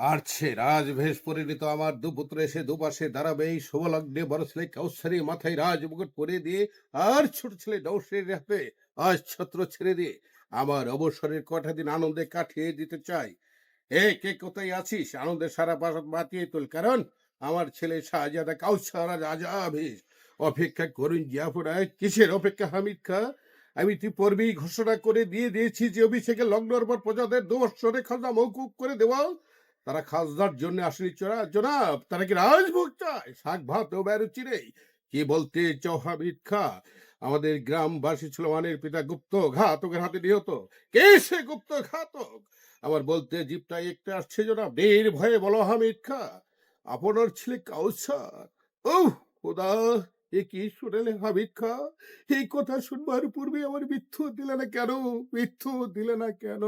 আরছে রাজবেশ পরিণীত আমার দুপুত্র এসে দুপাশে দাঁড়াবে, এই শুভলগ্নে বড় ছেলে কাউসারি মাথায় রাজমুকুট পরিয়ে দিয়ে আর ছোট ছেলে নৌসের হাতে আজ ছত্র ছেড়ে দিয়ে আমার অবসরের কটা দিন আনন্দে কাটিয়ে দিতে চাই। কে কোথায় আছিস? আনন্দের সারা বাসাত বাতিয়ে তুল, কারণ আমার ছেলে শাহজাদা কাউসার আজ আজাভিস অপেক্ষা করুন জিয়াফুরায়। কিসের অপেক্ষা হামিদ খা? আমি তুই পূর্বেই ঘোষণা করে দিয়েছি যে অভিষেকের লগ্নের পর প্রজাদের 2 বৎসরে খাজনা মওকুফ করে দেওয়া। তারা খাজনার জন্য আসেনি জনাব, তারা কি রাজভোগ চায়? শাক ভাত ও বেরুচি নেই। কি বলতে চাও হামিদ খা? আমাদের গ্রামবাসী ছিল মানের পিতা গুপ্ত ঘাতকের হাতে নিহত। কে সে গুপ্ত ঘাতক? আমার বলতে জিপটা একটা আসছে জনাব, ভয়ে বলো হামিদ খা। আপনার ছেলে কাউসার। ওহ খোদা, এ কি শুনেলে হামিদ খা? এই কথা শুনবার পূর্বে আমার মৃত্যু দিলে না কেন? মৃত্যু দিলে না কেন?